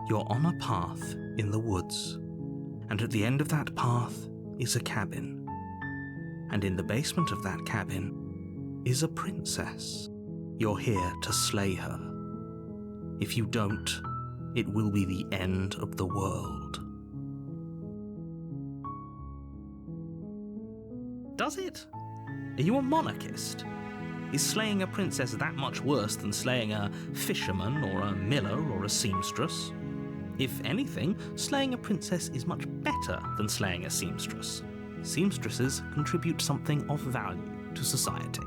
You're on a path in the woods, and at the end of that path is a cabin. And in the basement of that cabin is a princess. You're here to slay her. If you don't, it will be the end of the world. Does it? Are you a monarchist? Is slaying a princess that much worse than slaying a fisherman or a miller or a seamstress? If anything, slaying a princess is much better than slaying a seamstress. Seamstresses contribute something of value to society.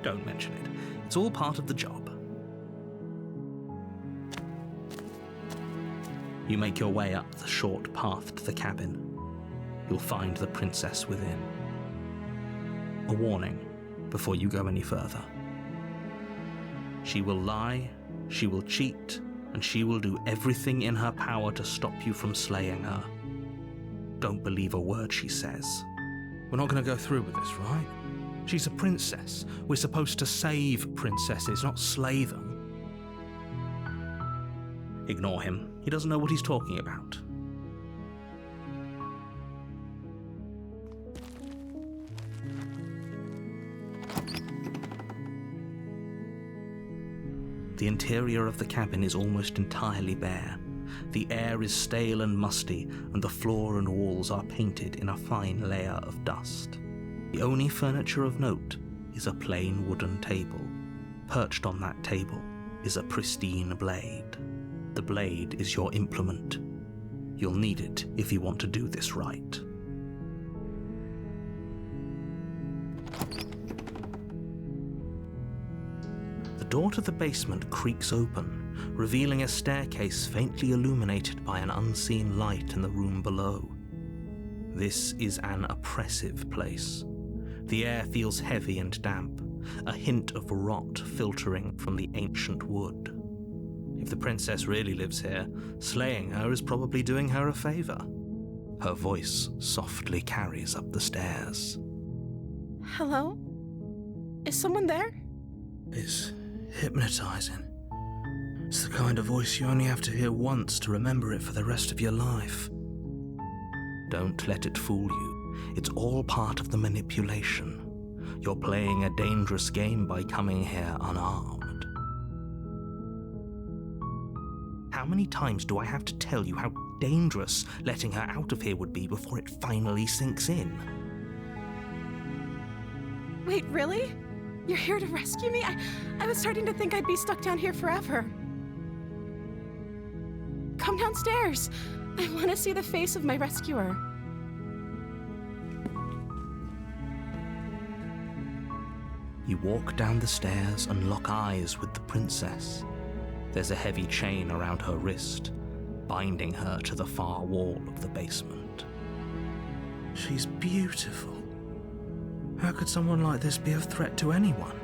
Don't mention it. It's all part of the job. You make your way up the short path to the cabin. You'll find the princess within. A warning before you go any further. She will lie, she will cheat, and she will do everything in her power to stop you from slaying her. Don't believe a word she says. We're not going to go through with this, right? She's a princess. We're supposed to save princesses, not slay them. Ignore him. He doesn't know what he's talking about. The interior of the cabin is almost entirely bare. The air is stale and musty, and the floor and walls are painted in a fine layer of dust. The only furniture of note is a plain wooden table. Perched on that table is a pristine blade. The blade is your implement. You'll need it if you want to do this right. The door to the basement creaks open, revealing a staircase faintly illuminated by an unseen light in the room below. This is an oppressive place. The air feels heavy and damp, a hint of rot filtering from the ancient wood. If the princess really lives here, slaying her is probably doing her a favor. Her voice softly carries up the stairs. Hello? Is someone there? It's hypnotizing. It's the kind of voice you only have to hear once to remember it for the rest of your life. Don't let it fool you. It's all part of the manipulation. You're playing a dangerous game by coming here unarmed. How many times do I have to tell you how dangerous letting her out of here would be before it finally sinks in? Wait, really? You're here to rescue me? I was starting to think I'd be stuck down here forever. Come downstairs. I want to see the face of my rescuer. You walk down the stairs and lock eyes with the princess. There's a heavy chain around her wrist, binding her to the far wall of the basement. She's beautiful. How could someone like this be a threat to anyone?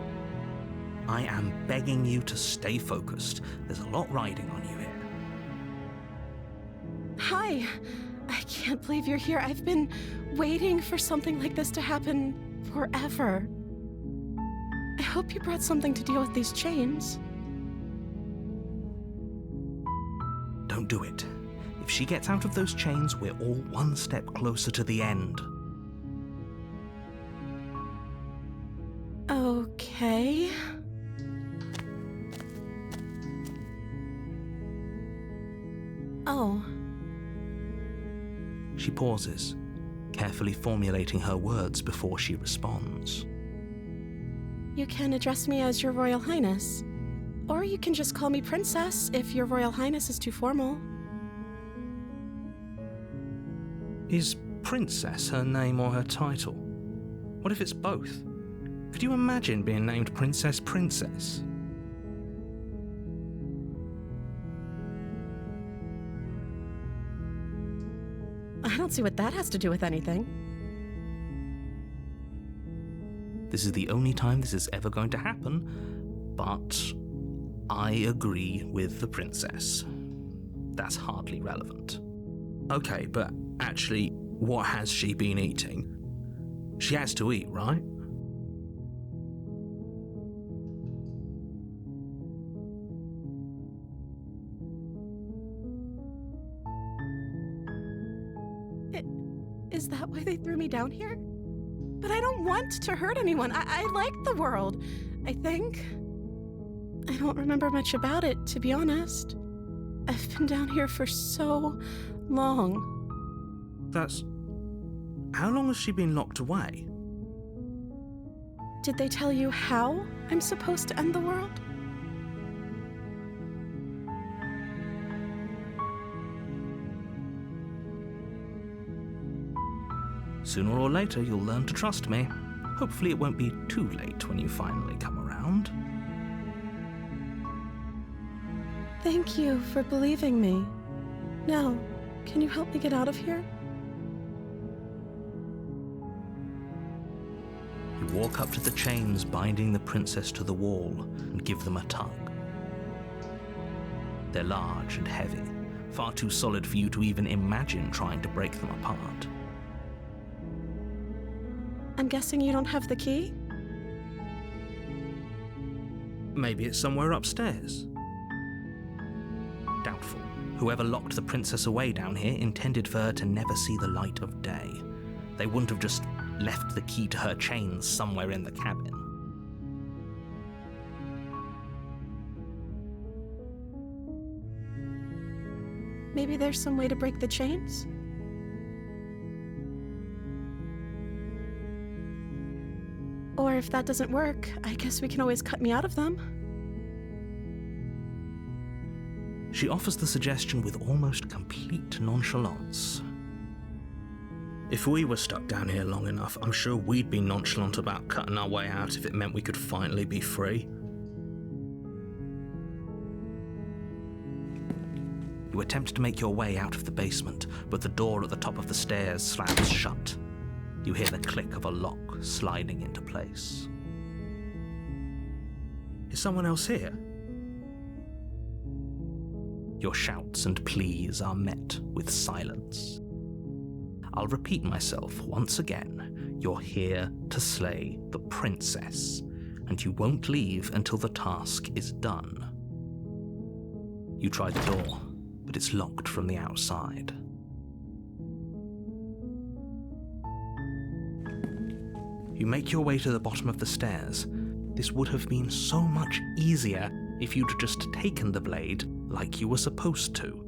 I am begging you to stay focused. There's a lot riding on you here. Hi. I can't believe you're here. I've been waiting for something like this to happen forever. I hope you brought something to deal with these chains. Don't do it. If she gets out of those chains, we're all one step closer to the end. Okay. Oh. She pauses, carefully formulating her words before she responds. You can address me as Your Royal Highness. Or you can just call me Princess if Your Royal Highness is too formal. Is Princess her name or her title? What if it's both? Could you imagine being named Princess? I don't see what that has to do with anything. This is the only time this is ever going to happen, but I agree with the princess. That's hardly relevant. Okay, but actually, what has she been eating? She has to eat, right? Is that why they threw me down here? But I don't want to hurt anyone. I like the world, I think. I don't remember much about it, to be honest. I've been down here for so long. How long has she been locked away? Did they tell you how I'm supposed to end the world? Sooner or later, you'll learn to trust me. Hopefully it won't be too late when you finally come around. Thank you for believing me. Now, can you help me get out of here? You walk up to the chains binding the princess to the wall and give them a tug. They're large and heavy, far too solid for you to even imagine trying to break them apart. I'm guessing you don't have the key? Maybe it's somewhere upstairs. Doubtful. Whoever locked the princess away down here intended for her to never see the light of day. They wouldn't have just left the key to her chains somewhere in the cabin. Maybe there's some way to break the chains? Or if that doesn't work, I guess we can always cut me out of them. She offers the suggestion with almost complete nonchalance. If we were stuck down here long enough, I'm sure we'd be nonchalant about cutting our way out if it meant we could finally be free. You attempt to make your way out of the basement, but the door at the top of the stairs slams shut. You hear the click of a lock sliding into place. Is someone else here? Your shouts and pleas are met with silence. I'll repeat myself once again. You're here to slay the princess, and you won't leave until the task is done. You try the door, but it's locked from the outside. You make your way to the bottom of the stairs. This would have been so much easier if you'd just taken the blade like you were supposed to.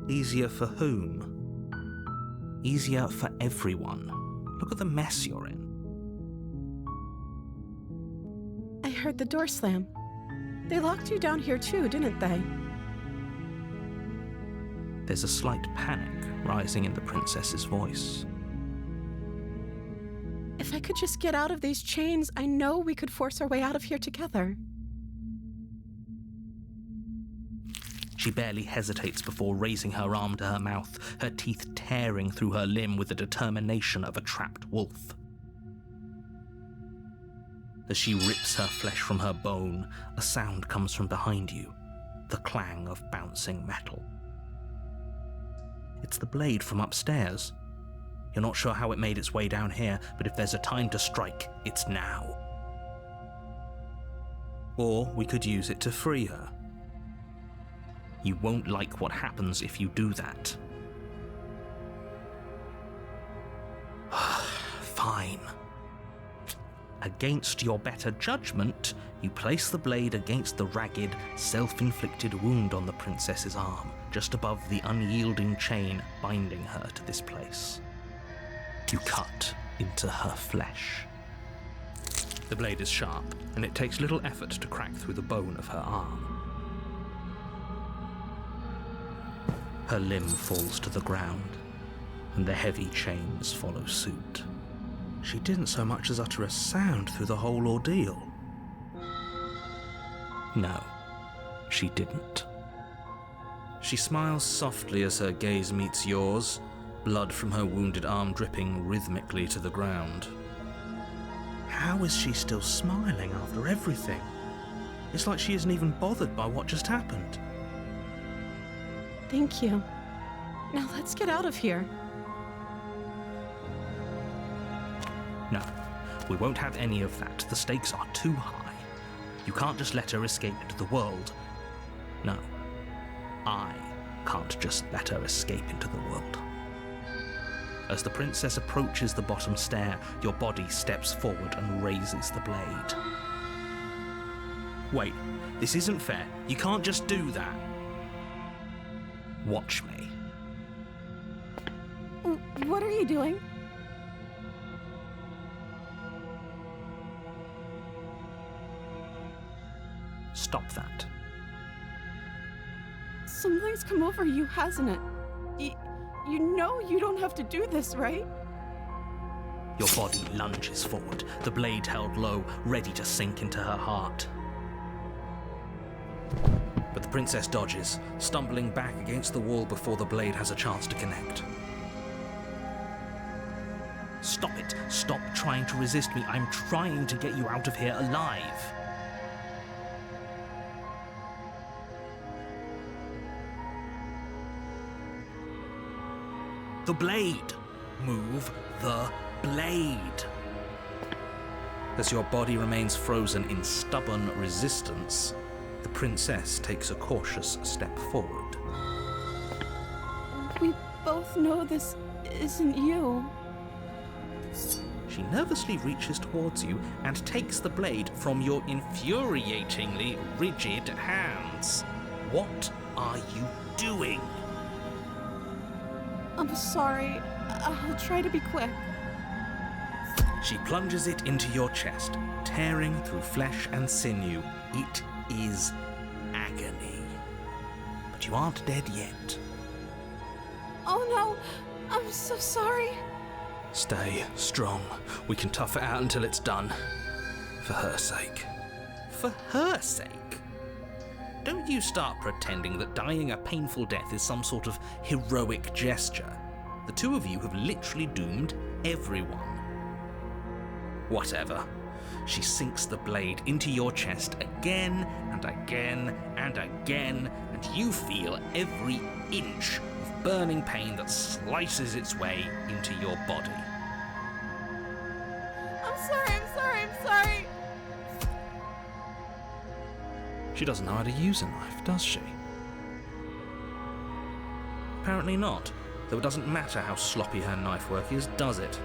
Easier for whom? Easier for everyone. Look at the mess you're in. I heard the door slam. They locked you down here too, didn't they? There's a slight panic rising in the princess's voice. If I could just get out of these chains, I know we could force our way out of here together. She barely hesitates before raising her arm to her mouth, her teeth tearing through her limb with the determination of a trapped wolf. As she rips her flesh from her bone, a sound comes from behind you, the clang of bouncing metal. It's the blade from upstairs. You're not sure how it made its way down here, but if there's a time to strike, it's now. Or we could use it to free her. You won't like what happens if you do that. Fine. Against your better judgment, you place the blade against the ragged, self-inflicted wound on the princess's arm, just above the unyielding chain binding her to this place. You cut into her flesh. The blade is sharp, and it takes little effort to crack through the bone of her arm. Her limb falls to the ground, and the heavy chains follow suit. She didn't so much as utter a sound through the whole ordeal. No, she didn't. She smiles softly as her gaze meets yours, blood from her wounded arm dripping rhythmically to the ground. How is she still smiling after everything? It's like she isn't even bothered by what just happened. Thank you. Now let's get out of here. No, we won't have any of that. The stakes are too high. You can't just let her escape into the world. No, I can't just let her escape into the world. As the princess approaches the bottom stair, your body steps forward and raises the blade. Wait, this isn't fair. You can't just do that. Watch me. What are you doing? Stop that. Something's come over you, hasn't it? You know you don't have to do this, right? Your body lunges forward, the blade held low, ready to sink into her heart. But the princess dodges, stumbling back against the wall before the blade has a chance to connect. Stop it. Stop trying to resist me. I'm trying to get you out of here alive. The blade. Move the blade. As your body remains frozen in stubborn resistance, the princess takes a cautious step forward. We both know this isn't you. She nervously reaches towards you and takes the blade from your infuriatingly rigid hands. What are you doing? I'm sorry. I'll try to be quick. She plunges it into your chest, tearing through flesh and sinew. It is agony. But you aren't dead yet. Oh no, I'm so sorry. Stay strong. We can tough it out until it's done. For her sake. For her sake? Don't you start pretending that dying a painful death is some sort of heroic gesture. The two of you have literally doomed everyone. Whatever. She sinks the blade into your chest again and again and again, and you feel every inch of burning pain that slices its way into your body. I'm sorry. She doesn't know how to use a knife, does she? Apparently not, though it doesn't matter how sloppy her knife work is, does it?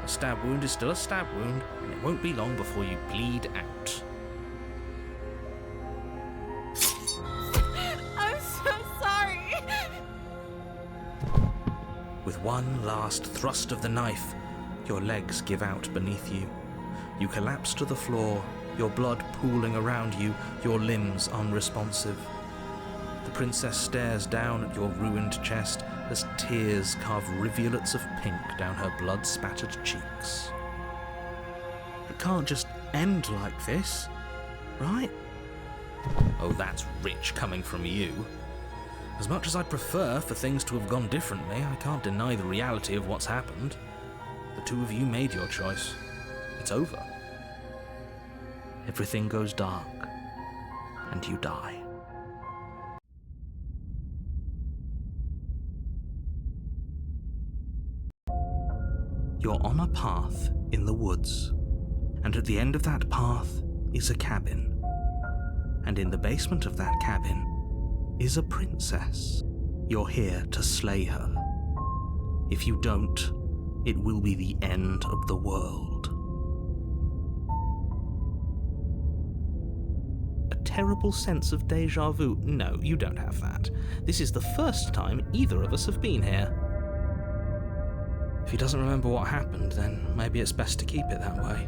A stab wound is still a stab wound, and it won't be long before you bleed out. I'm so sorry. With one last thrust of the knife, your legs give out beneath you. You collapse to the floor, your blood pooling around you, your limbs unresponsive. The princess stares down at your ruined chest as tears carve rivulets of pink down her blood-spattered cheeks. It can't just end like this, right? Oh, that's rich coming from you. As much as I'd prefer for things to have gone differently, I can't deny the reality of what's happened. The two of you made your choice. It's over. Everything goes dark, and you die. You're on a path in the woods, and at the end of that path is a cabin. And in the basement of that cabin is a princess. You're here to slay her. If you don't, it will be the end of the world. A terrible sense of déjà vu. No, you don't have that. This is the first time either of us have been here. If he doesn't remember what happened, then maybe it's best to keep it that way.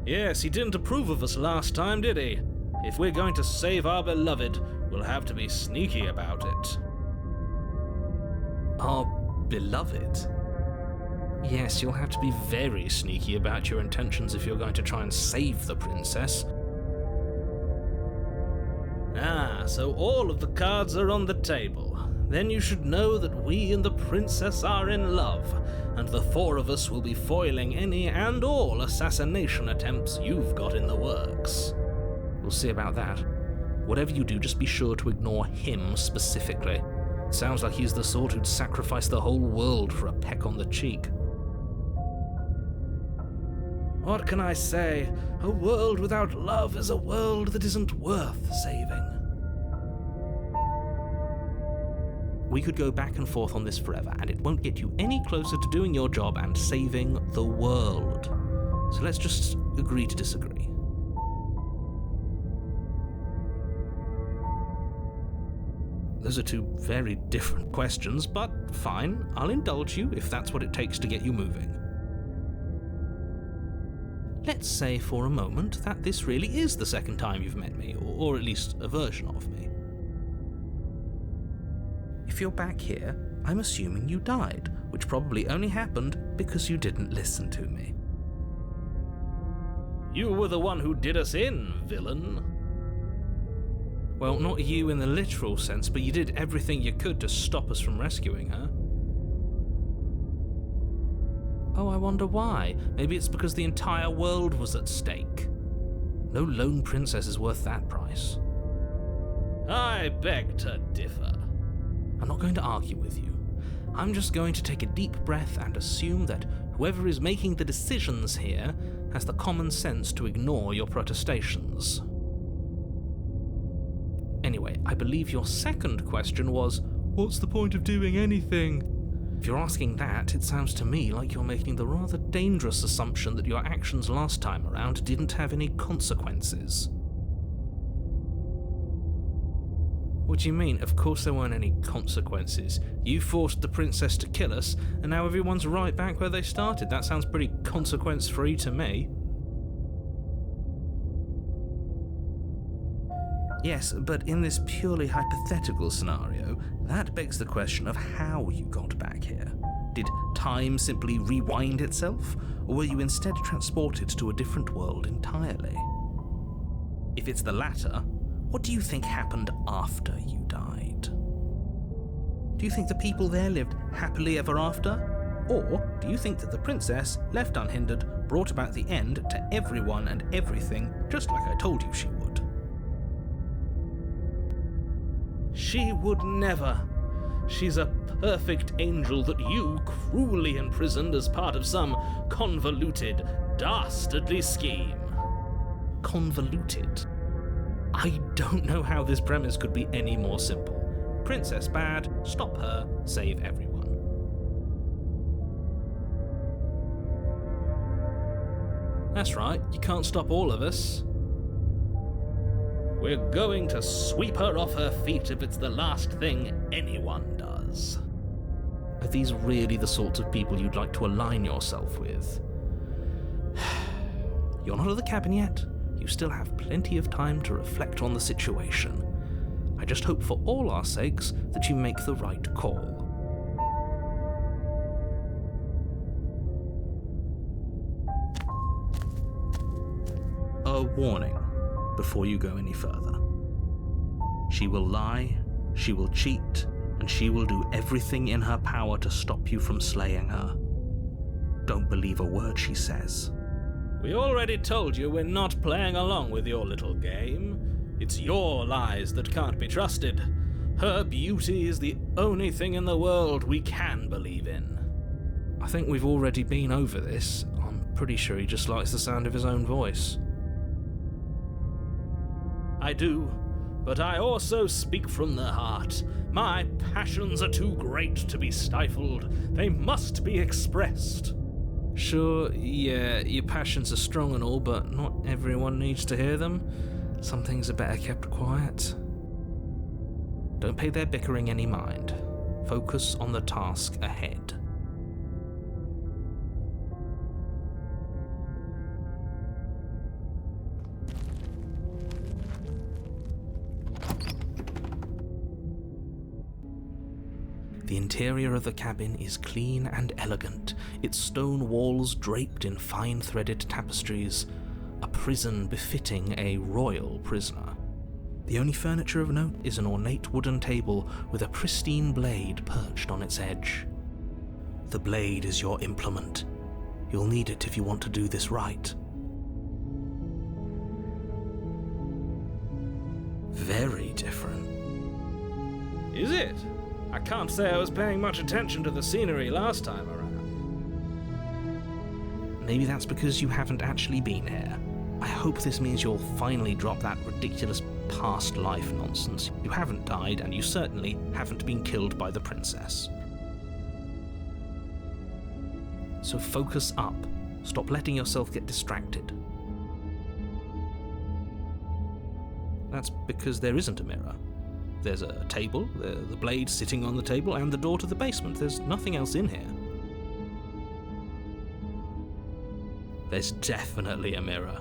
Yes, he didn't approve of us last time, did he? If we're going to save our beloved, we'll have to be sneaky about it. Our beloved? Yes, you'll have to be very sneaky about your intentions if you're going to try and save the princess. Ah, so all of the cards are on the table. Then you should know that we and the princess are in love, and the four of us will be foiling any and all assassination attempts you've got in the works. We'll see about that. Whatever you do, just be sure to ignore him specifically. Sounds like he's the sort who'd sacrifice the whole world for a peck on the cheek. What can I say? A world without love is a world that isn't worth saving. we could go back and forth on this forever, and it won't get you any closer to doing your job and saving the world. So let's just agree to disagree. Those are two very different questions, but fine, I'll indulge you if that's what it takes to get you moving. Let's say for a moment that this really is the second time you've met me, or at least a version of me. If you're back here, I'm assuming you died, which probably only happened because you didn't listen to me. You were the one who did us in, villain. Well, not you in the literal sense, but you did everything you could to stop us from rescuing her. Oh, I wonder why. Maybe it's because the entire world was at stake. No lone princess is worth that price. I beg to differ. I'm not going to argue with you. I'm just going to take a deep breath and assume that whoever is making the decisions here has the common sense to ignore your protestations. Anyway, I believe your second question was, what's the point of doing anything? If you're asking that, it sounds to me like you're making the rather dangerous assumption that your actions last time around didn't have any consequences. What do you mean? Of course there weren't any consequences. You forced the princess to kill us, and now everyone's right back where they started. That sounds pretty consequence-free to me. Yes, but in this purely hypothetical scenario, that begs the question of how you got back here. Did time simply rewind itself, or were you instead transported to a different world entirely? If it's the latter, what do you think happened after you died? Do you think the people there lived happily ever after? Or do you think that the princess, left unhindered, brought about the end to everyone and everything, just like I told you she would? She would never. She's a perfect angel that you cruelly imprisoned as part of some convoluted, dastardly scheme. Convoluted? I don't know how this premise could be any more simple. Princess bad, stop her, save everyone. That's right, you can't stop all of us. We're going to sweep her off her feet if it's the last thing anyone does. Are these really the sorts of people you'd like to align yourself with? You're not at the cabin yet. You still have plenty of time to reflect on the situation. I just hope for all our sakes that you make the right call. A warning before you go any further. She will lie, she will cheat, and she will do everything in her power to stop you from slaying her. Don't believe a word she says. We already told you we're not playing along with your little game. It's your lies that can't be trusted. Her beauty is the only thing in the world we can believe in. I think we've already been over this. I'm pretty sure he just likes the sound of his own voice. I do, but I also speak from the heart. My passions are too great to be stifled. They must be expressed. Sure, yeah, your passions are strong and all, but not everyone needs to hear them. Some things are better kept quiet. Don't pay their bickering any mind. Focus on the task ahead. The interior of the cabin is clean and elegant, its stone walls draped in fine-threaded tapestries, a prison befitting a royal prisoner. The only furniture of note is an ornate wooden table with a pristine blade perched on its edge. The blade is your implement. You'll need it if you want to do this right. Very different. Is it? I can't say I was paying much attention to the scenery last time around. Maybe that's because you haven't actually been here. I hope this means you'll finally drop that ridiculous past life nonsense. You haven't died, and you certainly haven't been killed by the princess. So focus up. Stop letting yourself get distracted. That's because there isn't a mirror. There's a table, the blade sitting on the table, and the door to the basement. There's nothing else in here. There's definitely a mirror.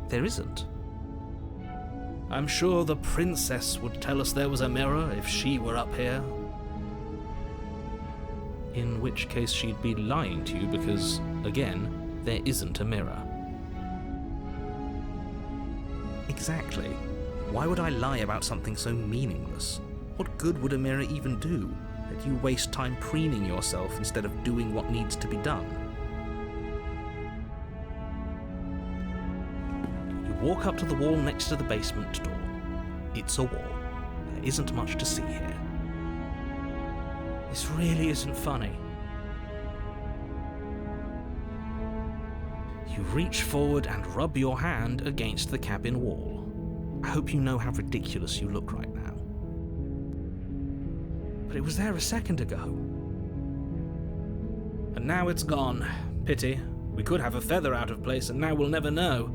There isn't. I'm sure the princess would tell us there was a mirror if she were up here. In which case she'd be lying to you because, again, there isn't a mirror. Exactly. Why would I lie about something so meaningless? What good would a mirror even do? That you waste time preening yourself instead of doing what needs to be done. You walk up to the wall next to the basement door. It's a wall. There isn't much to see here. This really isn't funny. You reach forward and rub your hand against the cabin wall. I hope you know how ridiculous you look right now. But it was there a second ago. And now it's gone. Pity. We could have a feather out of place, and now we'll never know.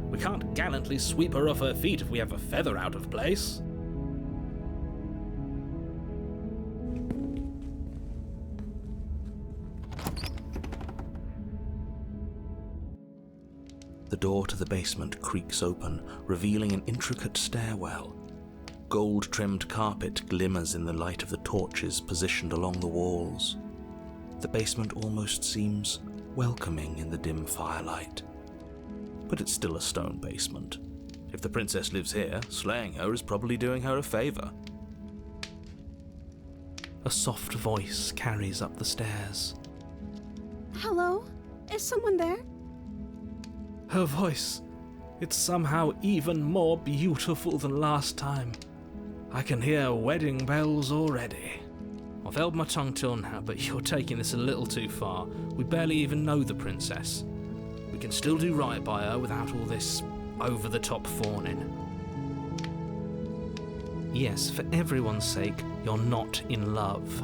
We can't gallantly sweep her off her feet if we have a feather out of place. The door to the basement creaks open, revealing an intricate stairwell. Gold-trimmed carpet glimmers in the light of the torches positioned along the walls. The basement almost seems welcoming in the dim firelight. But it's still a stone basement. If the princess lives here, slaying her is probably doing her a favor. A soft voice carries up the stairs. Hello? Is someone there? Her voice, it's somehow even more beautiful than last time. I can hear wedding bells already. I've held my tongue till now, but you're taking this a little too far. We barely even know the princess. We can still do right by her without all this over-the-top fawning. Yes, for everyone's sake, you're not in love.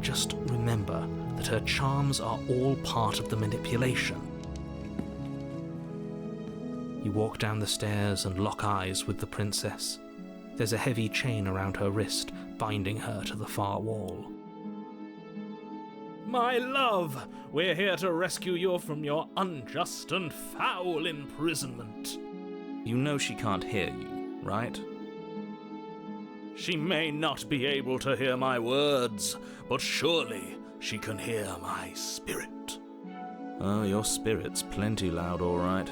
Just remember that her charms are all part of the manipulation. You walk down the stairs and lock eyes with the princess. There's a heavy chain around her wrist, binding her to the far wall. My love, we're here to rescue you from your unjust and foul imprisonment. You know she can't hear you, right? She may not be able to hear my words, but surely she can hear my spirit. Oh, your spirit's plenty loud, all right.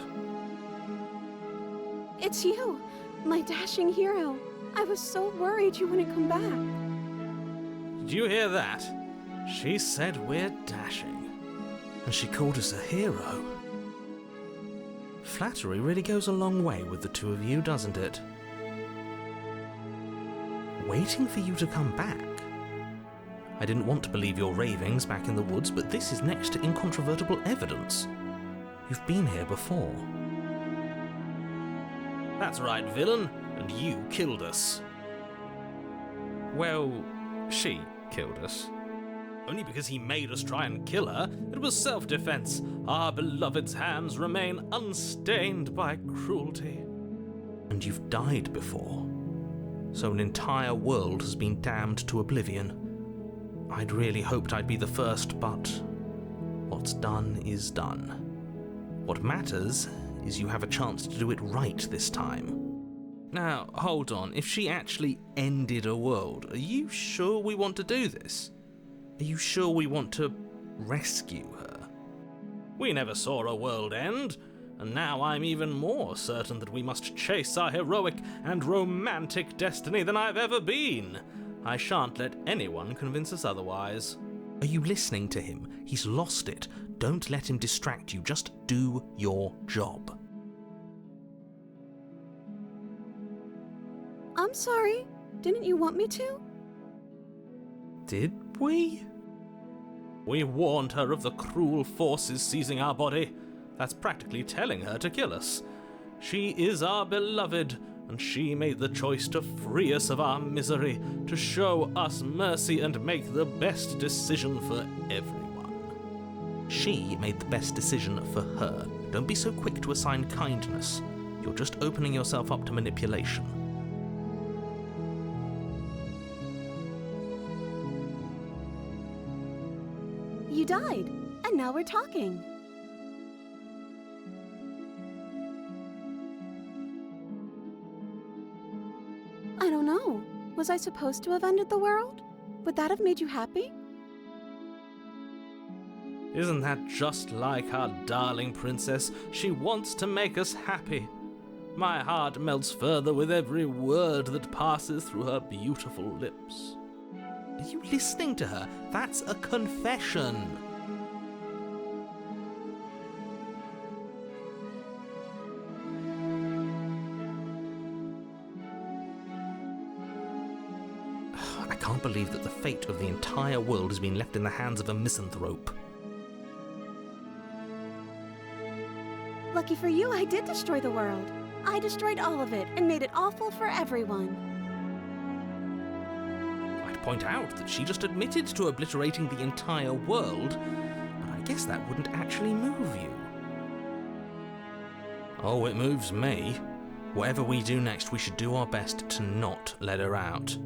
It's you, my dashing hero. I was so worried you wouldn't come back. Did you hear that? She said we're dashing. And she called us a hero. Flattery really goes a long way with the two of you, doesn't it? Waiting for you to come back. I didn't want to believe your ravings back in the woods, but this is next to incontrovertible evidence. You've been here before. That's right, villain, and you killed us. Well, she killed us. Only because he made us try and kill her. It was self-defense. Our beloved's hands remain unstained by cruelty. And you've died before. So an entire world has been damned to oblivion. I'd really hoped I'd be the first, but what's done is done. What matters is you have a chance to do it right this time. Now, hold on. If she actually ended a world, are you sure we want to do this? Are you sure we want to rescue her? We never saw a world end, and now I'm even more certain that we must chase our heroic and romantic destiny than I've ever been. I shan't let anyone convince us otherwise. Are you listening to him? He's lost it. Don't let him distract you. Just do your job. I'm sorry. Didn't you want me to? Did we? We warned her of the cruel forces seizing our body. That's practically telling her to kill us. She is our beloved, and she made the choice to free us of our misery, to show us mercy and make the best decision for everyone. She made the best decision for her. Don't be so quick to assign kindness. You're just opening yourself up to manipulation. You died, and now we're talking. I don't know. Was I supposed to have ended the world? Would that have made you happy? Isn't that just like our darling princess? She wants to make us happy. My heart melts further with every word that passes through her beautiful lips. Are you listening to her? That's a confession. I can't believe that the fate of the entire world has been left in the hands of a misanthrope. Lucky for you, I did destroy the world. I destroyed all of it and made it awful for everyone. I'd point out that she just admitted to obliterating the entire world, but I guess that wouldn't actually move you. Oh, it moves me. Whatever we do next, we should do our best to not let her out.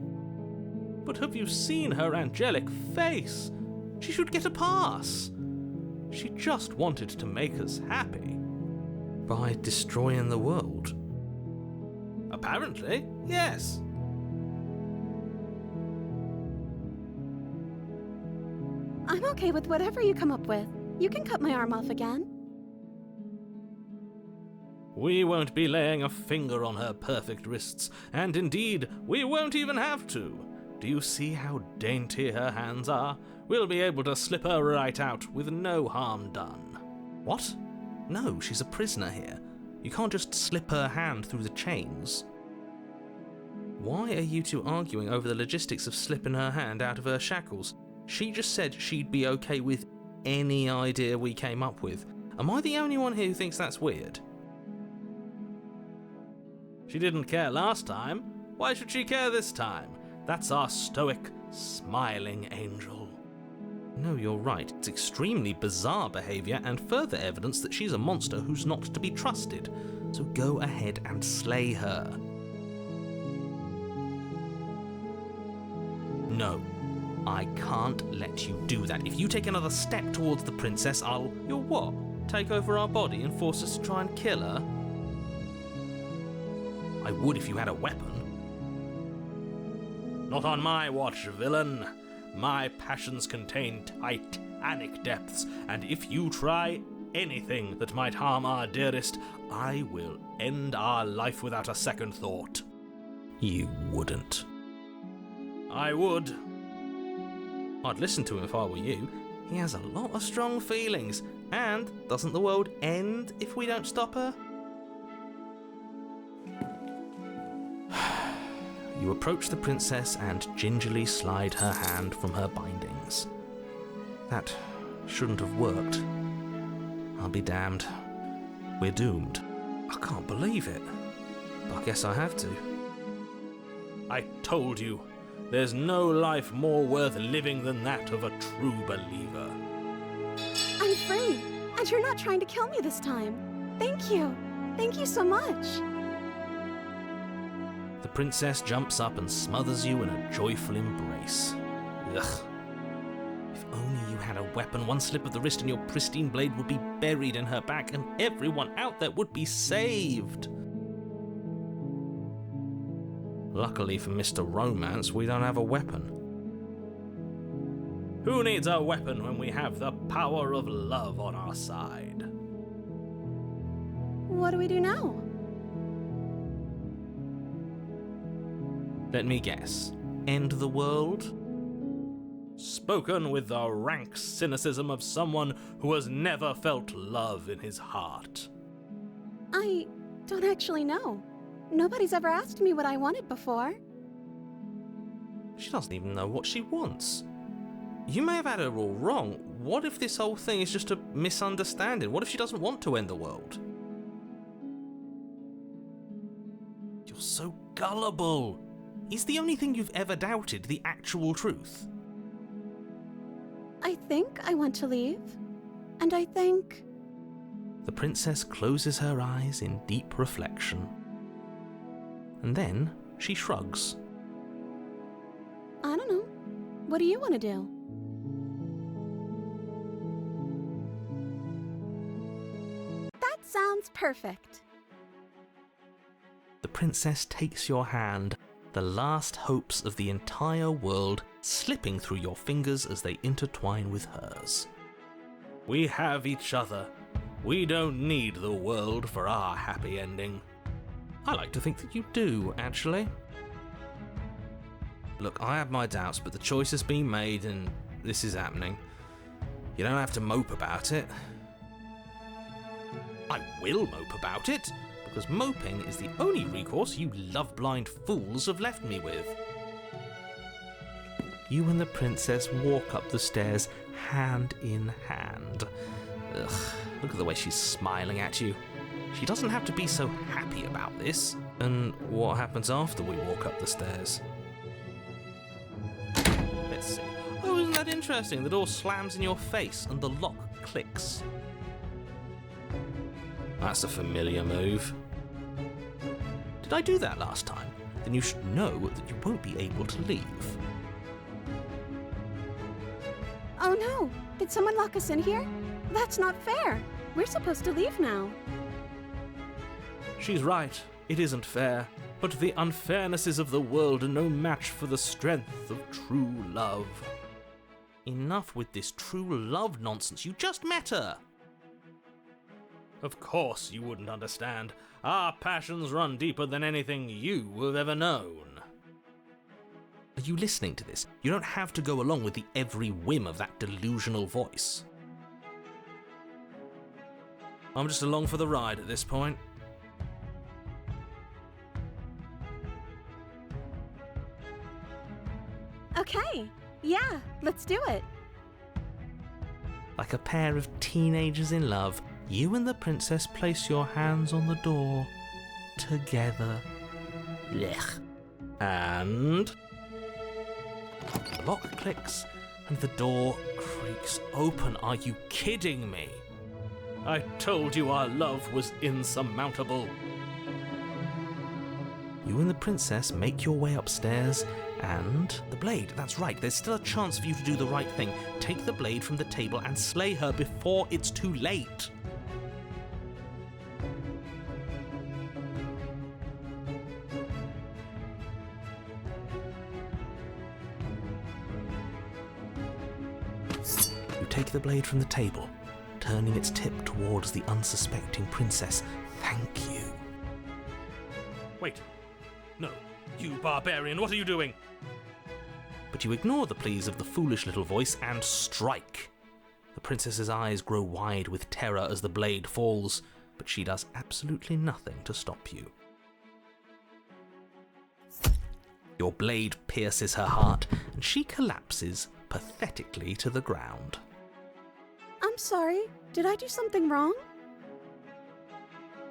But have you seen her angelic face? She should get a pass. She just wanted to make us happy. By destroying the world? Apparently, yes. I'm okay with whatever you come up with. You can cut my arm off again. We won't be laying a finger on her perfect wrists, and indeed, we won't even have to. Do you see how dainty her hands are? We'll be able to slip her right out with no harm done. What? No, she's a prisoner here. You can't just slip her hand through the chains. Why are you two arguing over the logistics of slipping her hand out of her shackles? She just said she'd be okay with any idea we came up with. Am I the only one here who thinks that's weird? She didn't care last time. Why should she care this time? That's our stoic, smiling angel. No, you're right. It's extremely bizarre behaviour and further evidence that she's a monster who's not to be trusted. So go ahead and slay her. No, I can't let you do that. If you take another step towards the princess, You'll what? Take over our body and force us to try and kill her? I would if you had a weapon. Not on my watch, villain. My passions contain titanic depths, and if you try anything that might harm our dearest, I will end our life without a second thought. You wouldn't. I would. I'd listen to him if I were you. He has a lot of strong feelings, and doesn't the world end if we don't stop her? You approach the princess and gingerly slide her hand from her bindings. That shouldn't have worked. I'll be damned. We're doomed. I can't believe it. But I guess I have to. I told you, there's no life more worth living than that of a true believer. I'm free, and you're not trying to kill me this time. Thank you. Thank you so much. The princess jumps up and smothers you in a joyful embrace. Ugh. If only you had a weapon, one slip of the wrist and your pristine blade would be buried in her back and everyone out there would be saved. Luckily for Mr. Romance, we don't have a weapon. Who needs a weapon when we have the power of love on our side? What do we do now? Let me guess. End the world? Spoken with the rank cynicism of someone who has never felt love in his heart. I don't actually know. Nobody's ever asked me what I wanted before. She doesn't even know what she wants. You may have had her all wrong. What if this whole thing is just a misunderstanding? What if she doesn't want to end the world? You're so gullible. Is the only thing you've ever doubted the actual truth? I think I want to leave. And I think... The princess closes her eyes in deep reflection. And then she shrugs. I don't know. What do you want to do? That sounds perfect. The princess takes your hand, the last hopes of the entire world slipping through your fingers as they intertwine with hers. We have each other. We don't need the world for our happy ending. I like to think that you do, actually. Look, I have my doubts, but the choice has been made and this is happening. You don't have to mope about it. I will mope about it, because moping is the only recourse you love-blind fools have left me with. You and the princess walk up the stairs, hand in hand. Ugh, look at the way she's smiling at you. She doesn't have to be so happy about this. And what happens after we walk up the stairs? Let's see. Oh, isn't that interesting? The door slams in your face and the lock clicks. That's a familiar move. Did I do that last time? Then you should know that you won't be able to leave. Oh no! Did someone lock us in here? That's not fair. We're supposed to leave now. She's right. It isn't fair. But the unfairnesses of the world are no match for the strength of true love. Enough with this true love nonsense. You just met her. Of course you wouldn't understand. Our passions run deeper than anything you have ever known. Are you listening to this? You don't have to go along with the every whim of that delusional voice. I'm just along for the ride at this point. Okay, yeah, let's do it. Like a pair of teenagers in love, you and the princess place your hands on the door together. Blech. And the lock clicks and the door creaks open. Are you kidding me? I told you our love was insurmountable. You and the princess make your way upstairs and the blade. That's right, there's still a chance for you to do the right thing. Take the blade from the table and slay her before it's too late. You take the blade from the table, turning its tip towards the unsuspecting princess. Thank you. Wait. No. You barbarian, what are you doing? But you ignore the pleas of the foolish little voice and strike. The princess's eyes grow wide with terror as the blade falls, but she does absolutely nothing to stop you. Your blade pierces her heart, and she collapses pathetically to the ground. I'm sorry. Did I do something wrong?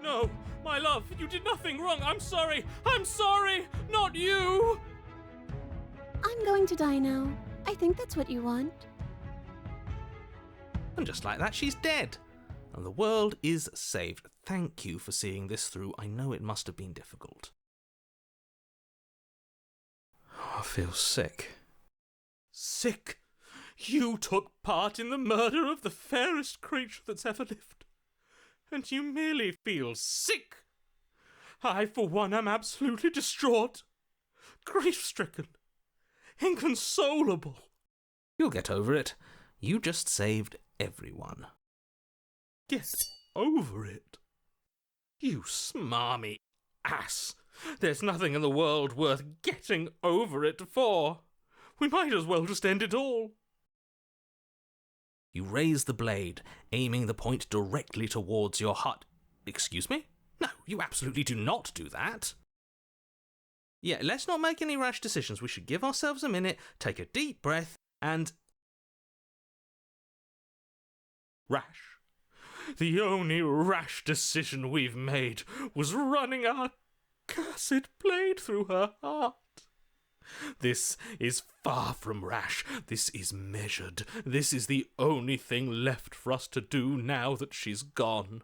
No, my love, you did nothing wrong. I'm sorry. I'm sorry. Not you. I'm going to die now. I think that's what you want. And just like that, she's dead. And the world is saved. Thank you for seeing this through. I know it must have been difficult. I feel sick. Sick? You took part in the murder of the fairest creature that's ever lived. And you merely feel sick. I, for one, am absolutely distraught. Grief-stricken. Inconsolable. You'll get over it. You just saved everyone. Get over it? You smarmy ass. There's nothing in the world worth getting over it for. We might as well just end it all. You raise the blade, aiming the point directly towards your heart. Excuse me? No, you absolutely do not do that. Yeah, let's not make any rash decisions. We should give ourselves a minute, take a deep breath, and... Rash. The only rash decision we've made was running our cursed blade through her heart. This is far from rash. This is measured. This is the only thing left for us to do now that she's gone.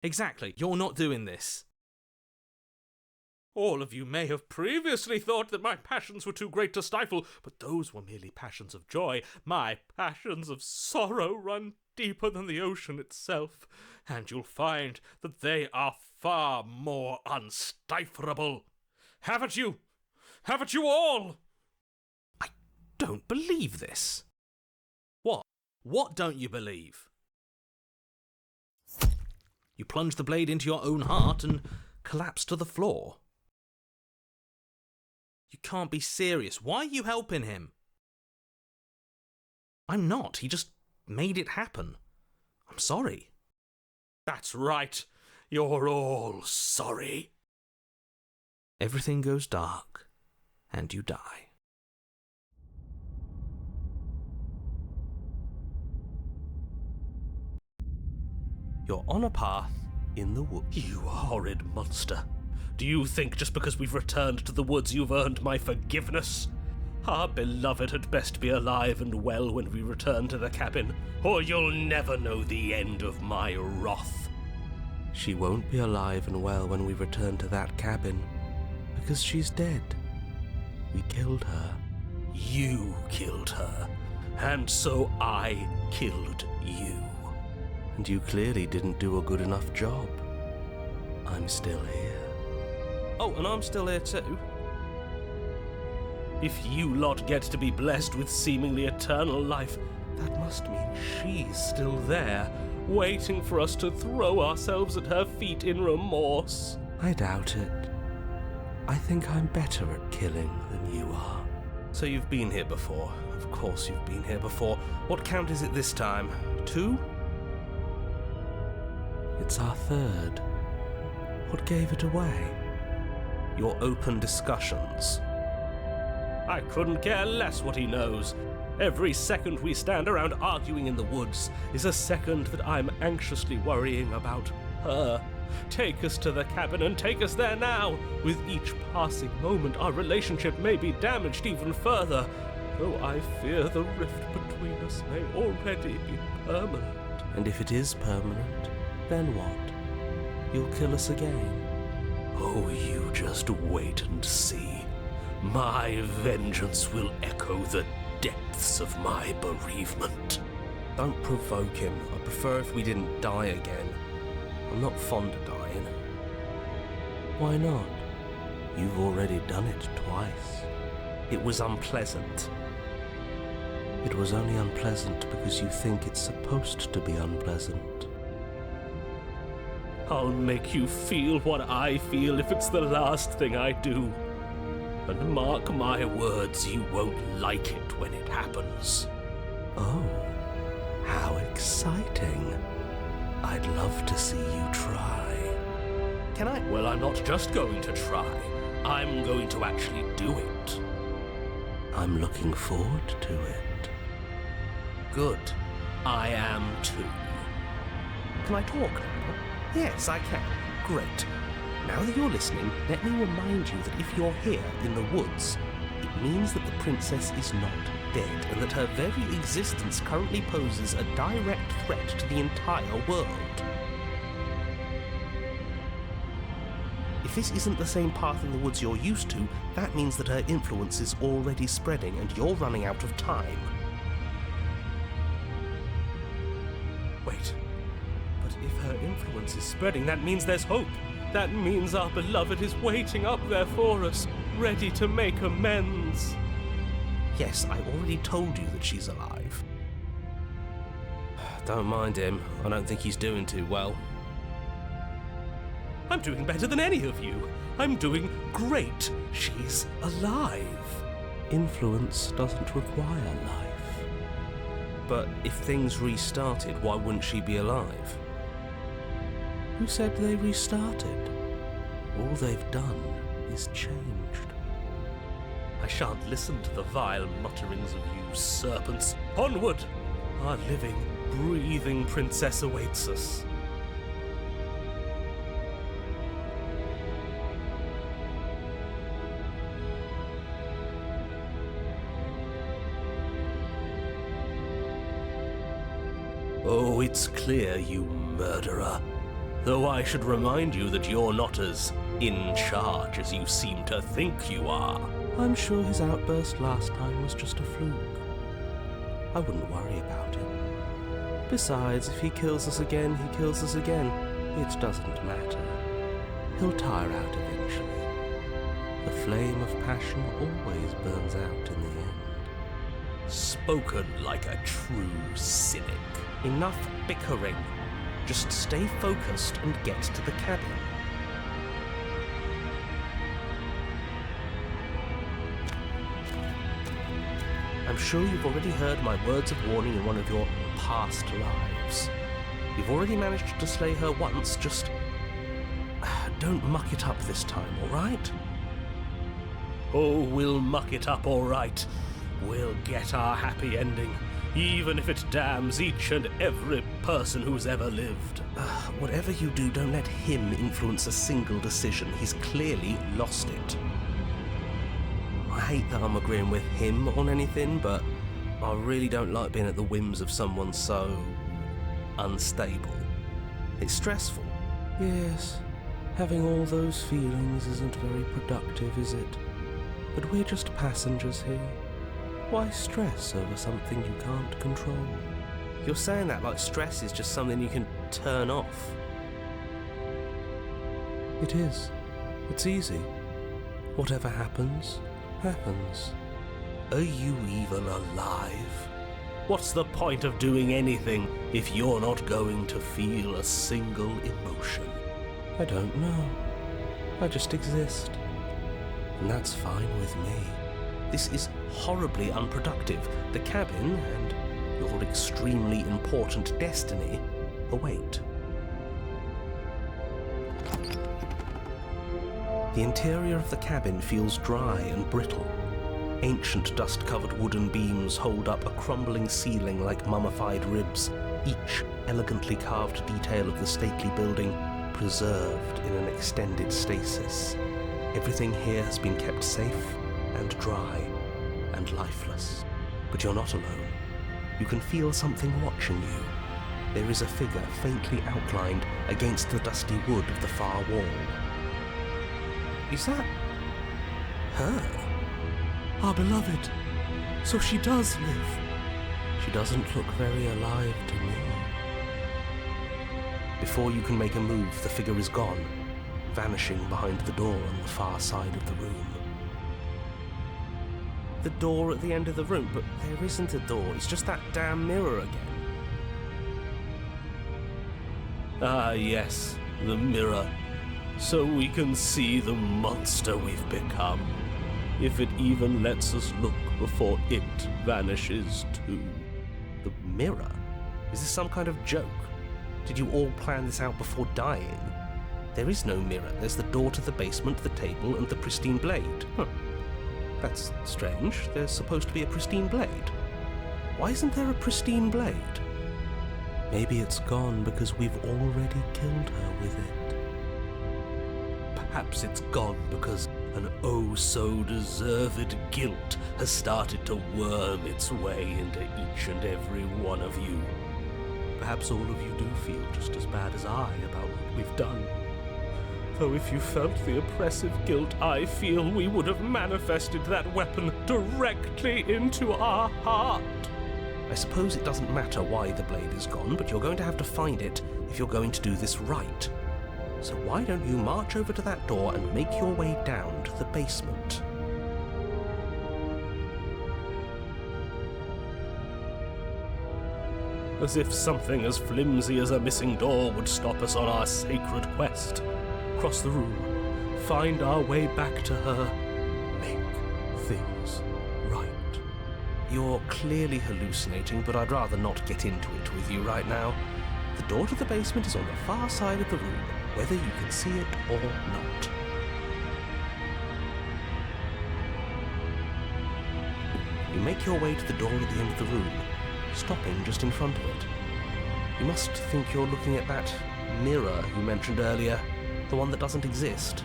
Exactly. You're not doing this. All of you may have previously thought that my passions were too great to stifle, but those were merely passions of joy. My passions of sorrow run deeper than the ocean itself, and you'll find that they are far more unstiflable. Haven't you? Haven't you all? I don't believe this. What? What don't you believe? You plunge the blade into your own heart and collapse to the floor. You can't be serious. Why are you helping him? I'm not. He just made it happen. I'm sorry. That's right. You're all sorry. Everything goes dark, and you die. You're on a path in the woods. You horrid monster. Do you think just because we've returned to the woods you've earned my forgiveness? Our beloved had best be alive and well when we return to the cabin, or you'll never know the end of my wrath. She won't be alive and well when we return to that cabin, because she's dead. We killed her. You killed her, and so I killed you. And you clearly didn't do a good enough job. I'm still here. Oh, and I'm still here too. If you lot get to be blessed with seemingly eternal life, that must mean she's still there, waiting for us to throw ourselves at her feet in remorse. I doubt it. I think I'm better at killing than you are. So you've been here before. Of course you've been here before. What count is it this time? 2? It's our third. What gave it away? Your open discussions. I couldn't care less what he knows. Every second we stand around arguing in the woods is a second that I'm anxiously worrying about her. Take us to the cabin and take us there now. With each passing moment, our relationship may be damaged even further, though I fear the rift between us may already be permanent. And if it is permanent, then what? You'll kill us again? Oh, you just wait and see. My vengeance will echo the depths of my bereavement. Don't provoke him. I prefer if we didn't die again. I'm not fond of dying. Why not? You've already done it twice. It was unpleasant. It was only unpleasant because you think it's supposed to be unpleasant. I'll make you feel what I feel if it's the last thing I do. And mark my words, you won't like it when it happens. Oh, how exciting. I'd love to see you try. Can I? Well, I'm not just going to try. I'm going to actually do it. I'm looking forward to it. Good. I am too. Can I talk now? Yes, I can. Great. Now that you're listening, let me remind you that if you're here in the woods, it means that the princess is not dead, and that her very existence currently poses a direct threat to the entire world. If this isn't the same path in the woods you're used to, that means that her influence is already spreading and you're running out of time. Wait. But if her influence is spreading, that means there's hope. That means our beloved is waiting up there for us, ready to make amends. Yes, I already told you that she's alive. Don't mind him. I don't think he's doing too well. I'm doing better than any of you. I'm doing great. She's alive. Influence doesn't require life. But if things restarted, why wouldn't she be alive? Who said they restarted? All they've done is changed. I shan't listen to the vile mutterings of you serpents. Onward! Our living, breathing princess awaits us. Oh, it's clear, you murderer. Though I should remind you that you're not as in charge as you seem to think you are. I'm sure his outburst last time was just a fluke. I wouldn't worry about it. Besides, if he kills us again, he kills us again. It doesn't matter. He'll tire out eventually. The flame of passion always burns out in the end. Spoken like a true cynic. Enough bickering. Just stay focused and get to the cabin. I'm sure you've already heard my words of warning in one of your past lives. You've already managed to slay her once, just don't muck it up this time, all right? Oh, we'll muck it up all right. We'll get our happy ending, even if it damns each and every person who's ever lived. Whatever you do, don't let him influence a single decision. He's clearly lost it. I hate that I'm agreeing with him on anything, but I really don't like being at the whims of someone so unstable. It's stressful. Yes, having all those feelings isn't very productive, is it? But we're just passengers here. Why stress over something you can't control? You're saying that like stress is just something you can turn off. It is. It's easy. Whatever happens, happens. Are you even alive? What's the point of doing anything if you're not going to feel a single emotion? I don't know. I just exist. And that's fine with me. This is horribly unproductive. The cabin and your extremely important destiny await. The interior of the cabin feels dry and brittle. Ancient dust-covered wooden beams hold up a crumbling ceiling like mummified ribs, each elegantly carved detail of the stately building preserved in an extended stasis. Everything here has been kept safe and dry and lifeless. But you're not alone. You can feel something watching you. There is a figure faintly outlined against the dusty wood of the far wall. Is that her? Our beloved. So she does live. She doesn't look very alive to me. Before you can make a move, the figure is gone, vanishing behind the door on the far side of the room. The door at the end of the room, but there isn't a door, it's just that damn mirror again. Ah, yes, the mirror. So we can see the monster we've become. If it even lets us look before it vanishes too. The mirror? Is this some kind of joke? Did you all plan this out before dying? There is no mirror. There's the door to the basement, the table, and the pristine blade. That's strange. There's supposed to be a pristine blade. Why isn't there a pristine blade? Maybe it's gone because we've already killed her with it. Perhaps it's gone because an oh-so-deserved guilt has started to worm its way into each and every one of you. Perhaps all of you do feel just as bad as I about what we've done. Though if you felt the oppressive guilt I feel, we would have manifested that weapon directly into our heart. I suppose it doesn't matter why the blade is gone, but you're going to have to find it if you're going to do this right. So why don't you march over to that door and make your way down to the basement? As if something as flimsy as a missing door would stop us on our sacred quest. Cross the room, find our way back to her, make things right. You're clearly hallucinating, but I'd rather not get into it with you right now. The door to the basement is on the far side of the room, whether you can see it or not. You make your way to the door at the end of the room, stopping just in front of it. You must think you're looking at that mirror you mentioned earlier, the one that doesn't exist.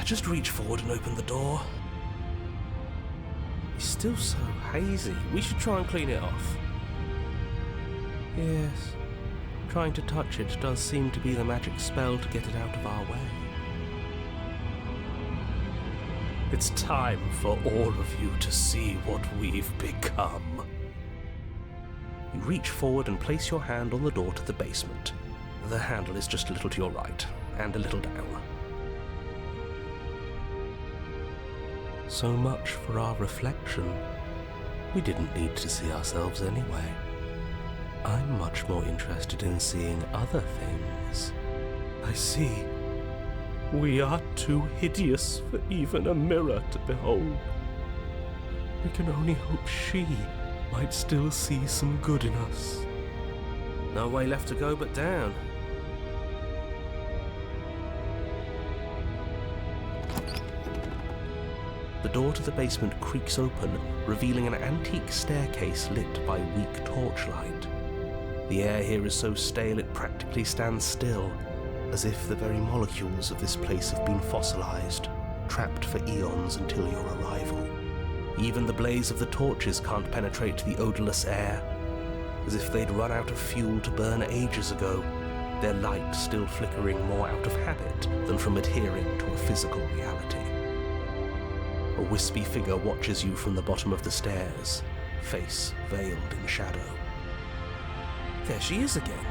Just reach forward and open the door. It's still so hazy. We should try and clean it off. Yes. Trying to touch it does seem to be the magic spell to get it out of our way. It's time for all of you to see what we've become. You reach forward and place your hand on the door to the basement. The handle is just a little to your right, and a little down. So much for our reflection. We didn't need to see ourselves anyway. I'm much more interested in seeing other things. I see. We are too hideous for even a mirror to behold. We can only hope she might still see some good in us. No way left to go but down. The door to the basement creaks open, revealing an antique staircase lit by weak torchlight. The air here is so stale it practically stands still, as if the very molecules of this place have been fossilized, trapped for eons until your arrival. Even the blaze of the torches can't penetrate the odorless air, as if they'd run out of fuel to burn ages ago, their light still flickering more out of habit than from adhering to a physical reality. A wispy figure watches you from the bottom of the stairs, face veiled in shadow. There she is again.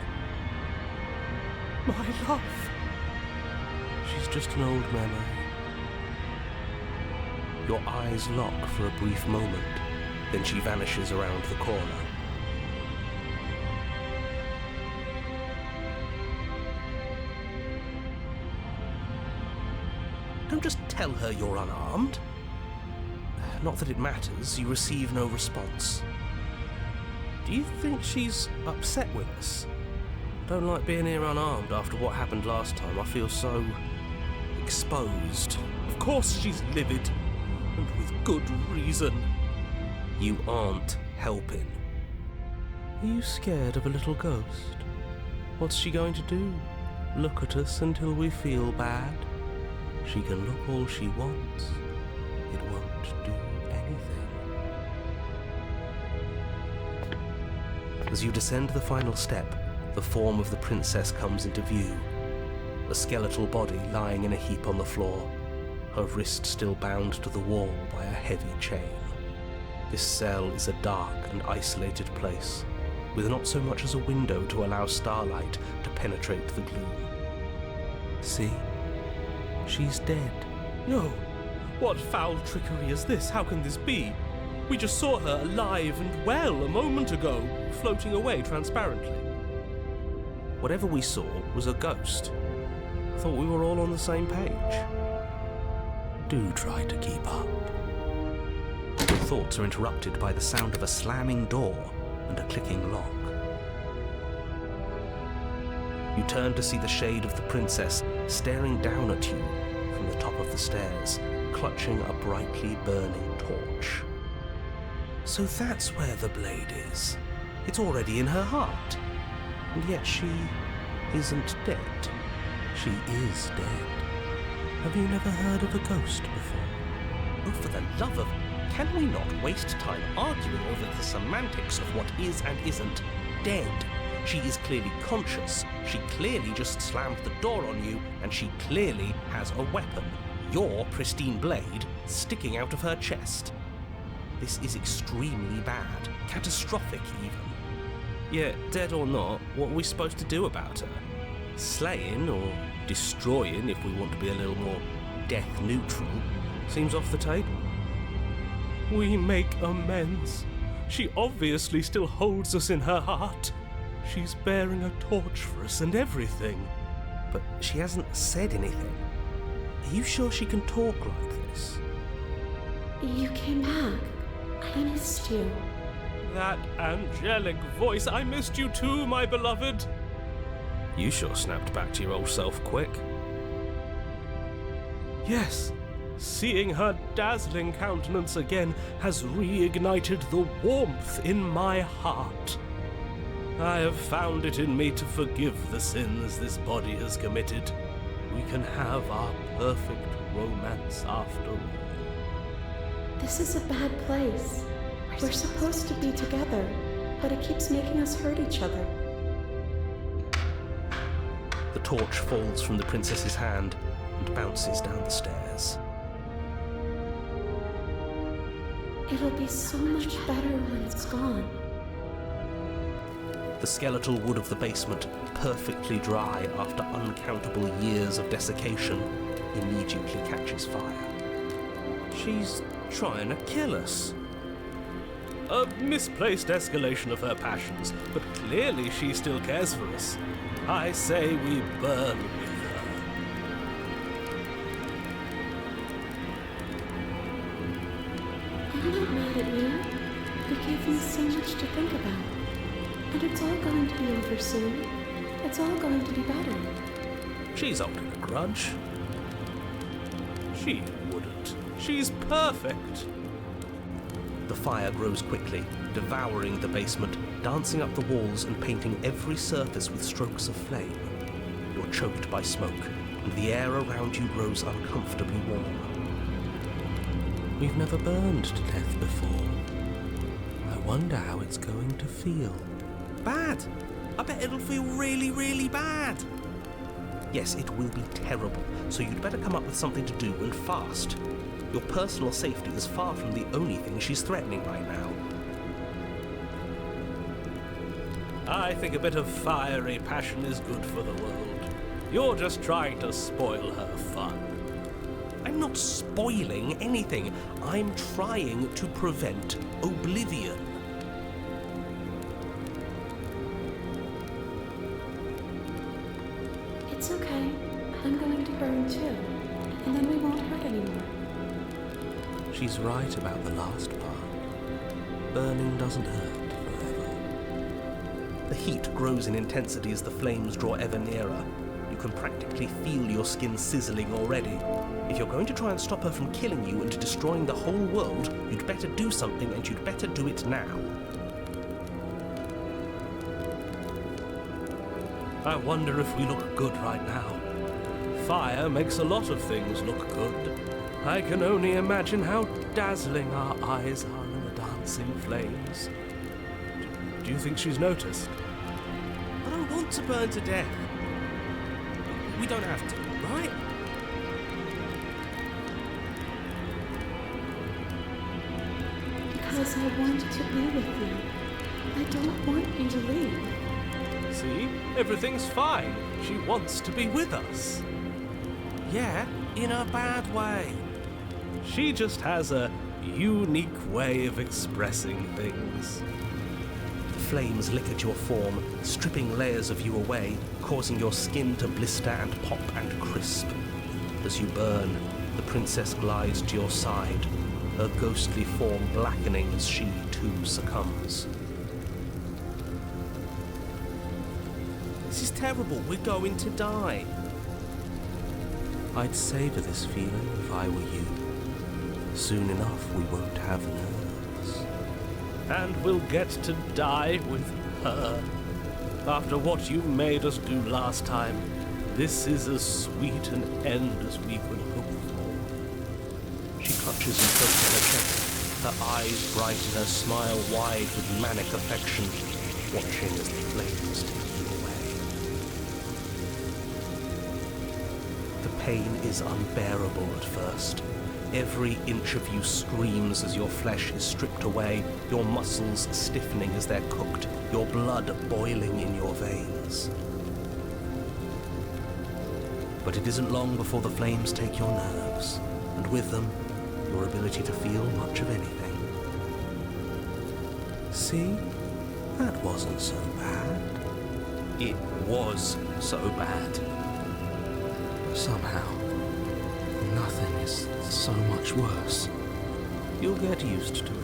My love! She's just an old memory. Your eyes lock for a brief moment, then she vanishes around the corner. Don't just tell her you're unarmed. Not that it matters, you receive no response. Do you think she's upset with us? Don't like being here unarmed after what happened last time. I feel so exposed. Of course she's livid, and with good reason. You aren't helping. Are you scared of a little ghost? What's she going to do? Look at us until we feel bad? She can look all she wants. It won't do anything. As you descend the final step, the form of the princess comes into view. A skeletal body lying in a heap on the floor, her wrist still bound to the wall by a heavy chain. This cell is a dark and isolated place, with not so much as a window to allow starlight to penetrate the gloom. See? She's dead. No! What foul trickery is this? How can this be? We just saw her alive and well a moment ago, floating away transparently. Whatever we saw was a ghost. I thought we were all on the same page. Do try to keep up. Your thoughts are interrupted by the sound of a slamming door and a clicking lock. You turn to see the shade of the princess staring down at you from the top of the stairs, clutching a brightly burning torch. So that's where the blade is. It's already in her heart. And yet she isn't dead. She is dead. Have you never heard of a ghost before? Oh, for the love of... Can we not waste time arguing over the semantics of what is and isn't dead? She is clearly conscious. She clearly just slammed the door on you, and she clearly has a weapon. Your pristine blade sticking out of her chest. This is extremely bad. Catastrophic, even. Yeah, dead or not, what are we supposed to do about her? Slaying, or destroying, if we want to be a little more death neutral, seems off the table. We make amends. She obviously still holds us in her heart. She's bearing a torch for us and everything. But she hasn't said anything. Are you sure she can talk like this? You came back. I missed you. That angelic voice. I missed you too, my beloved. You sure snapped back to your old self quick. Yes, seeing her dazzling countenance again has reignited the warmth in my heart. I have found it in me to forgive the sins this body has committed. We can have our perfect romance after all. This is a bad place. We're supposed to be together. but it keeps making us hurt each other. The torch falls from the princess's hand and bounces down the stairs. It'll be so much better when it's gone. The skeletal wood of the basement, perfectly dry after uncountable years of desiccation, immediately catches fire. She's trying to kill us. A misplaced escalation of her passions, but clearly she still cares for us. I say we burn with her. I'm not mad at you. You gave me so much to think about. And it's all going to be over soon. It's all going to be better. She's holding a grudge. She wouldn't. She's perfect. The fire grows quickly, devouring the basement, dancing up the walls and painting every surface with strokes of flame. You're choked by smoke, and the air around you grows uncomfortably warm. We've never burned to death before. I wonder how it's going to feel. Bad! I bet it'll feel really, really bad. Yes, it will be terrible, so you'd better come up with something to do and fast. Your personal safety is far from the only thing she's threatening right now. I think a bit of fiery passion is good for the world. You're just trying to spoil her fun. I'm not spoiling anything. I'm trying to prevent oblivion. It's okay. I'm going to burn too. And then we won't hurt anymore. She's right about the last part. Burning doesn't hurt forever. The heat grows in intensity as the flames draw ever nearer. You can practically feel your skin sizzling already. If you're going to try and stop her from killing you and destroying the whole world, you'd better do something, and you'd better do it now. I wonder if we look good right now. Fire makes a lot of things look good. I can only imagine how dazzling our eyes are in the dancing flames. Do you think she's noticed? I don't want to burn to death. We don't have to, right? Because I want to be with you. I don't want you to leave. See? Everything's fine. She wants to be with us. Yeah, in a bad way. She just has a unique way of expressing things. Flames lick at your form, stripping layers of you away, causing your skin to blister and pop and crisp. As you burn, the princess glides to your side, her ghostly form blackening as she too succumbs. This is terrible. We're going to die. I'd savor this feeling if I were you. Soon enough, we won't have nerves. And we'll get to die with her. After what you made us do last time, this is as sweet an end as we could hope for. She clutches you close to her chest, her eyes bright and her smile wide with manic affection, watching as the flames take you away. The pain is unbearable at first. Every inch of you screams as your flesh is stripped away, your muscles stiffening as they're cooked, your blood boiling in your veins. But it isn't long before the flames take your nerves, and with them, your ability to feel much of anything. See? That wasn't so bad. It was so bad. Somehow, nothing is so much worse. You'll get used to it.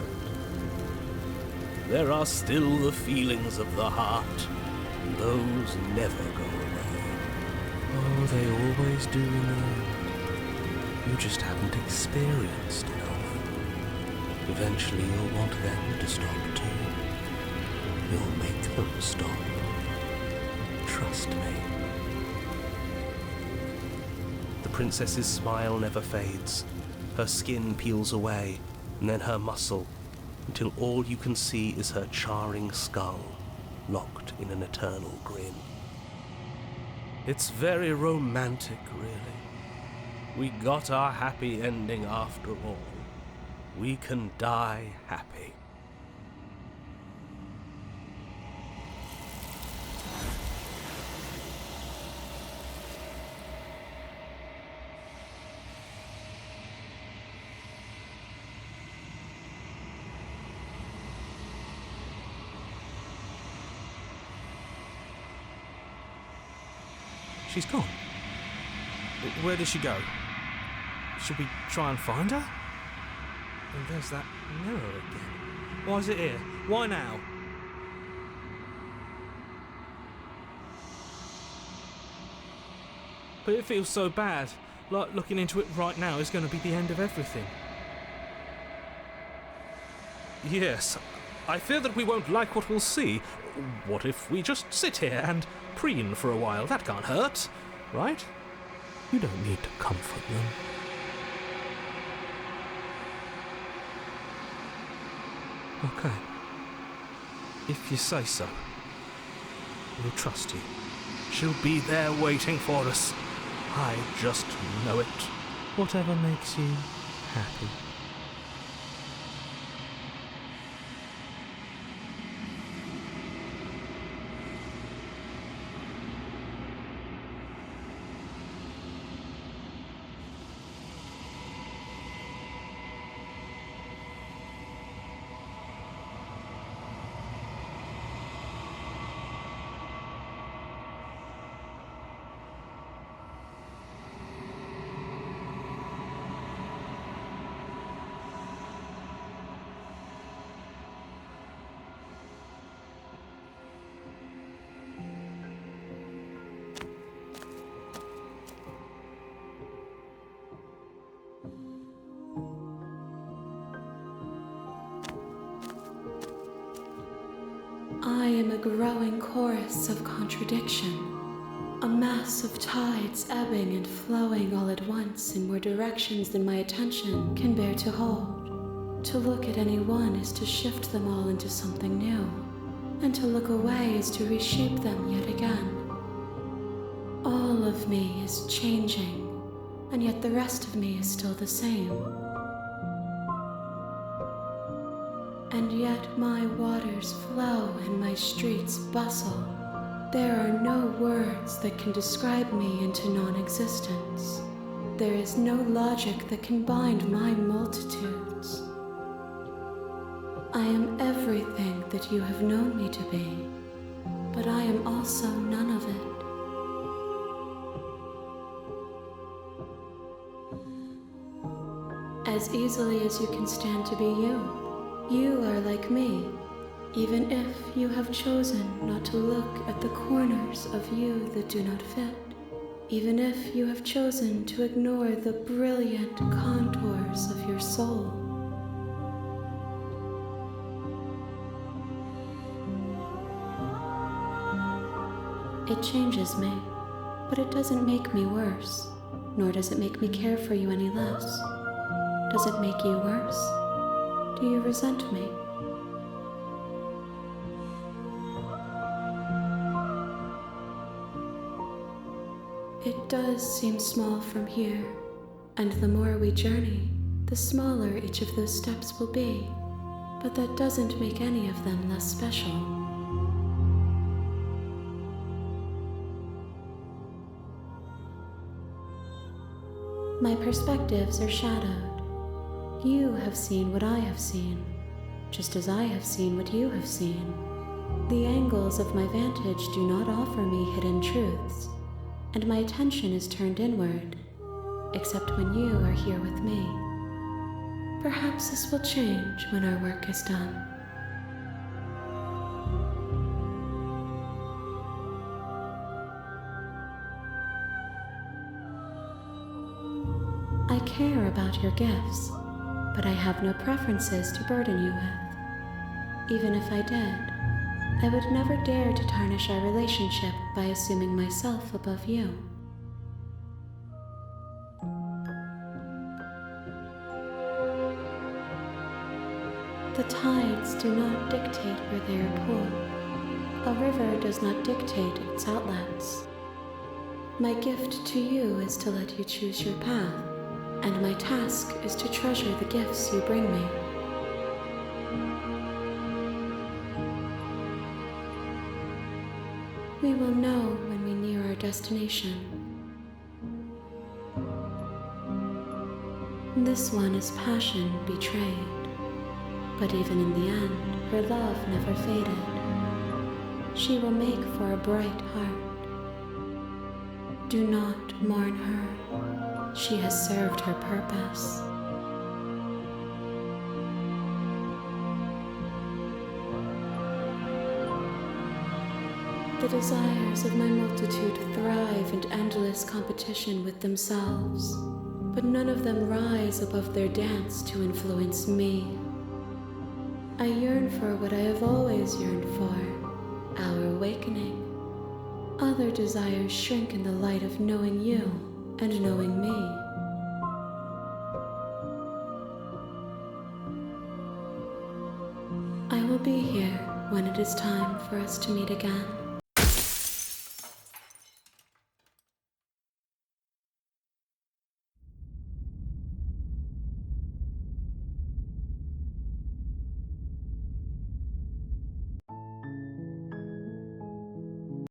There are still the feelings of the heart. Those never go away. Oh, they always do in the end. You just haven't experienced enough. Eventually you'll want them to stop too. You'll make them stop. Trust me. The princess's smile never fades. Her skin peels away, and then her muscle, until all you can see is her charring skull, locked in an eternal grin. It's very romantic, really. We got our happy ending after all. We can die happy. She's gone. Where did she go? Should we try and find her? And there's that mirror again. Why is it here? Why now? But it feels so bad. Like looking into it right now is going to be the end of everything. Yes, I fear that we won't like what we'll see. What if we just sit here and preen for a while? That can't hurt, right? You don't need to comfort them. Okay. If you say so. We'll trust you. She'll be there waiting for us. I just know it. Whatever makes you happy. I am a growing chorus of contradiction, a mass of tides ebbing and flowing all at once in more directions than my attention can bear to hold. To look at any one is to shift them all into something new, and to look away is to reshape them yet again. All of me is changing, and yet the rest of me is still the same. And yet my waters flow and my streets bustle. There are no words that can describe me into non-existence. There is no logic that can bind my multitudes. I am everything that you have known me to be, but I am also none of it. As easily as you can stand to be you. You are like me, even if you have chosen not to look at the corners of you that do not fit, even if you have chosen to ignore the brilliant contours of your soul. It changes me, but it doesn't make me worse, nor does it make me care for you any less. Does it make you worse? Do you resent me? It does seem small from here, and the more we journey, the smaller each of those steps will be, but that doesn't make any of them less special. My perspectives are shadowed. You have seen what I have seen, just as I have seen what you have seen. The angles of my vantage do not offer me hidden truths, and my attention is turned inward, except when you are here with me. Perhaps this will change when our work is done. I care about your gifts, but I have no preferences to burden you with. Even if I did, I would never dare to tarnish our relationship by assuming myself above you. The tides do not dictate where they are pulled. A river does not dictate its outlets. My gift to you is to let you choose your path, and my task is to treasure the gifts you bring me. We will know when we near our destination. This one is passion betrayed, but even in the end, her love never faded. She will make for a bright heart. Do not mourn her. She has served her purpose. The desires of my multitude thrive in endless competition with themselves, but none of them rise above their dance to influence me. I yearn for what I have always yearned for, our awakening. Other desires shrink in the light of knowing you and knowing me. I will be here when it is time for us to meet again.